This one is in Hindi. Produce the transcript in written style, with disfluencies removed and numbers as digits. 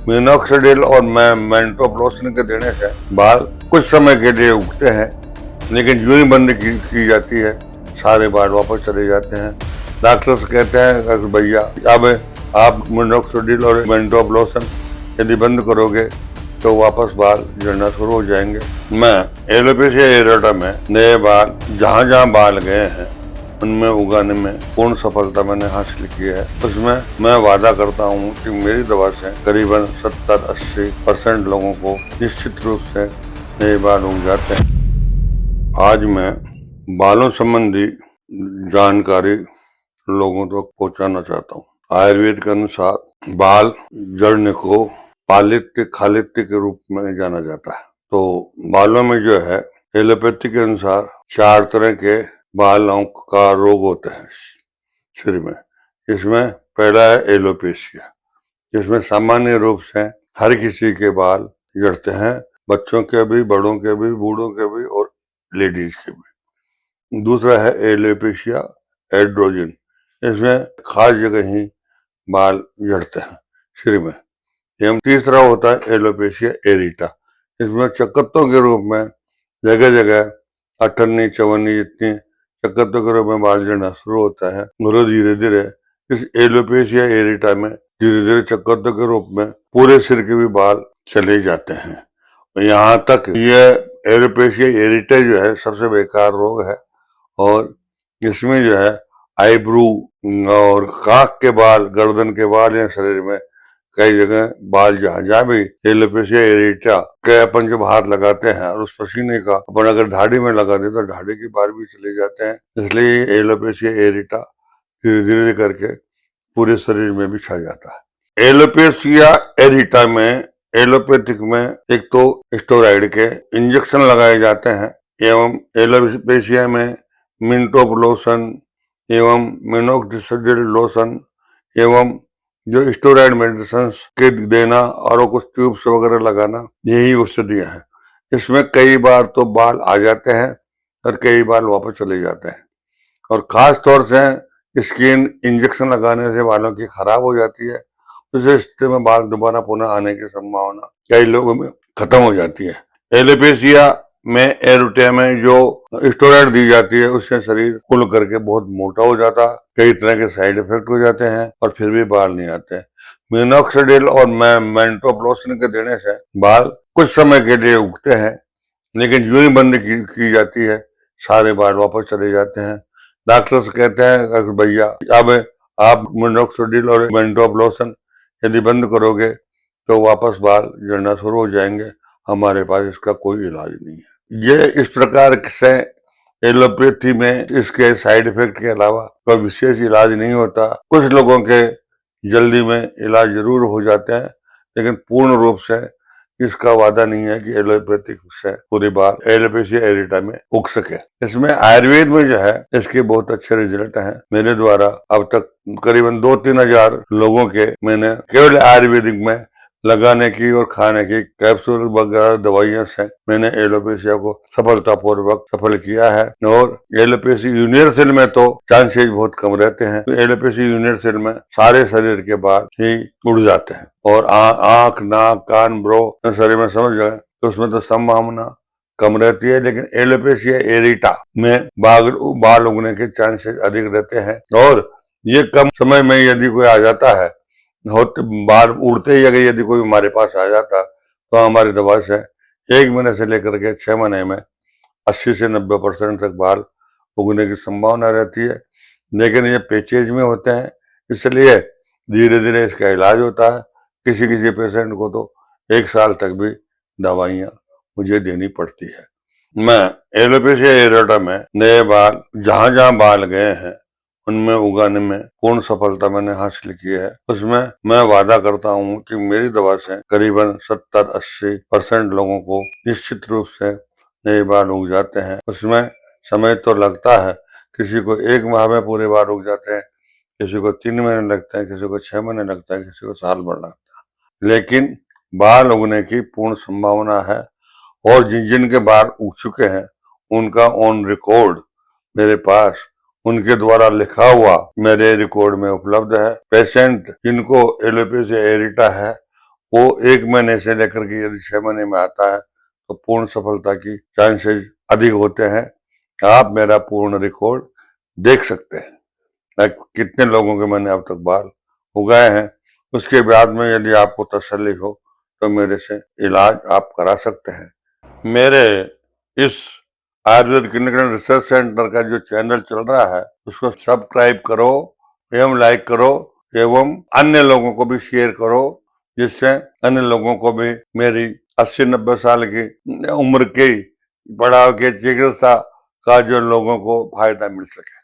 मिनोक्सिडिल और मेंटोप्लोसिन के देने से बाल कुछ समय के लिए उगते हैं, लेकिन यूं ही बंद की जाती है, सारे बाल वापस चले जाते हैं। डॉक्टर्स कहते हैं कि भैया अब आप मिनोक्सिडिल और मेंटोप्लोसिन यदि बंद करोगे तो वापस बाल झड़ना शुरू हो जाएंगे। मैं एलोपेशिया एरेटा में नए बाल जहाँ बाल गए हैं उनमें उगाने में पूर्ण सफलता मैंने हासिल की है। उसमें मैं वादा करता हूँ कि मेरी दवा से करीबन 70-80% लोगों को निश्चित रूप से नए बाल उग जाते हैं। आज मैं बालों संबंधी जानकारी लोगों तक पहुंचाना चाहता हूँ। आयुर्वेद के अनुसार बाल झड़ने को पालित्य खालित्य के रूप में जाना जाता है। तो बालों में जो है एलोपैथी के अनुसार 4 तरह के बालों का रोग होता है शरीर में। इसमें पहला है एलोपेशिया, जिसमें सामान्य रूप से हर किसी के बाल झड़ते हैं, बच्चों के भी, बड़ों के भी, बूढ़ों के भी और लेडीज के भी। दूसरा है एलोपेशिया एड्रोजन, इसमें खास जगह ही बाल झड़ते हैं शरीर में। एवं तीसरा होता है एलोपेशिया एरिटा, इसमें चकत्तों के रूप में जगह जगह 58 54 जितनी चकत्तों के रूप में बाल झड़ना शुरू होता है। और धीरे धीरे इस एलोपेशिया एरिटा में धीरे धीरे चकत्तों के रूप में पूरे सिर के भी बाल चले जाते हैं। यहाँ तक ये एलोपेशिया एरिटा जो है सबसे बेकार रोग है, और इसमें जो है आईब्रू और काख के बाल, गर्दन के बाल या शरीर में कई जगह बाल जहाँ भी एलोपेशिया एरिटा के अपन जब हाथ लगाते हैं और उस पसीने का अपन अगर दाढ़ी में लगा दे तो दाढ़ी के बाल भी चले जाते हैं। इसलिए एलोपेशिया एरिटा धीरे धीरे करके पूरे शरीर में भी छा जाता है। एलोपेशिया एरिटा में एलोपैथिक में एक तो स्टेरॉइड के इंजेक्शन लगाए जाते हैं, एवं एलोपेशिया में मिनटोप्लोसन एवं मिनोक्सिडिल लोशन एवं जो स्टेरॉइड मेडिसिन के देना और कुछ ट्यूब्स वगैरह लगाना, यही औषधियां हैं। इसमें कई बार तो बाल आ जाते हैं और कई बार वापस चले जाते हैं, और खास तौर से स्किन इंजेक्शन लगाने से बालों की खराब हो जाती है। उस स्थिति में बाल दोबारा पुनः आने की संभावना कई लोगों में खत्म हो जाती है। एलोपेशिया में एरोटा में जो स्टेरॉइड दी जाती है उससे शरीर खुल करके बहुत मोटा हो जाता है, कई तरह के साइड इफेक्ट हो जाते हैं और फिर भी बाल नहीं आते। मिनोक्सिडिल और मेंटोप्लोसिन के देने से बाल कुछ समय के लिए उगते हैं, लेकिन यूं ही बंद की जाती है, सारे बाल वापस चले जाते हैं। डॉक्टर्स कहते हैं कि भैया अब आप मिनोक्सिडिल और मेंटोप्लोसिन यदि बंद करोगे तो वापस बाल झड़ना शुरू हो जाएंगे, हमारे पास इसका कोई इलाज नहीं है। ये इस प्रकार से एलोपैथी में इसके साइड इफेक्ट के अलावा कोई विशेष इलाज नहीं होता। कुछ लोगों के जल्दी में इलाज जरूर हो जाते हैं, लेकिन पूर्ण रूप से इसका वादा नहीं है कि एलोपैथिक से पूरी बाल एलोपेशिया एरिटा में उग सके। इसमें आयुर्वेद में जो है इसके बहुत अच्छे रिजल्ट हैं। मेरे द्वारा अब तक करीबन 2-3 हजार लोगों के मैंने केवल आयुर्वेदिक में लगाने की और खाने की कैप्सूल वगैरह दवाइयों से मैंने एलोपेशिया को सफलतापूर्वक सफल किया है। और एलोपेशिया यूनिवर्सल में तो चांसेस बहुत कम रहते हैं। तो एलोपेशिया यूनिवर्सल में सारे शरीर के बाल ही उड़ जाते हैं, और आंख, नाक, कान, ब्रो शरीर में समझ गए तो उसमें तो संभावना कम रहती है। लेकिन एलोपेशिया एरिटा में बाल उगने के चांसेस अधिक रहते हैं, और ये कम समय में यदि कोई आ जाता है, बाल उड़ते ही अगर यदि कोई हमारे पास आ जाता तो हमारी दवा से 1 महीने से लेकर के 6 महीने में 80 से 90% तक बाल उगने की संभावना रहती है। लेकिन ये पैचेज में होते हैं, इसलिए धीरे धीरे इसका इलाज होता है। किसी किसी पेशेंट को तो 1 साल तक भी दवाइयाँ मुझे देनी पड़ती है। मैं एलोपेशिया एरेटा में नए बाल जहाँ बाल गए हैं उनमें उगाने में पूर्ण सफलता मैंने हासिल की है। उसमें मैं वादा करता हूँ कि मेरी दवा से करीबन 70-80% लोगों को निश्चित रूप से नए बाल उग जाते हैं। उसमें समय तो लगता है, किसी को 1 माह में पूरे बाल उग जाते हैं, किसी को 3 महीने लगते हैं, किसी को 6 महीने लगता है, किसी को साल भर लगता है, लेकिन बाल उगने की पूर्ण संभावना है। और जिनके बाल उग चुके हैं उनका ऑन रिकॉर्ड मेरे पास उनके द्वारा लिखा हुआ मेरे रिकॉर्ड में उपलब्ध है। पेशेंट जिनको एलोपेशिया एरिटा है वो 1 महीने से लेकर के यदि 6 महीने में आता है तो पूर्ण सफलता की चांसेस अधिक होते हैं। आप मेरा पूर्ण रिकॉर्ड देख सकते हैं कितने लोगों के मैंने अब तक बाल उगाए हैं। उसके बाद में यदि आपको तसल्ली हो तो मेरे से इलाज आप करा सकते हैं। मेरे इस Ayurveda clinical and research centre का जो चैनल चल रहा है उसको सब्सक्राइब करो एवं लाइक करो एवं अन्य लोगों को भी शेयर करो, जिससे अन्य लोगों को भी मेरी 80-90 साल की उम्र की बढ़ाव के चिकित्सा का जो लोगों को फायदा मिल सके।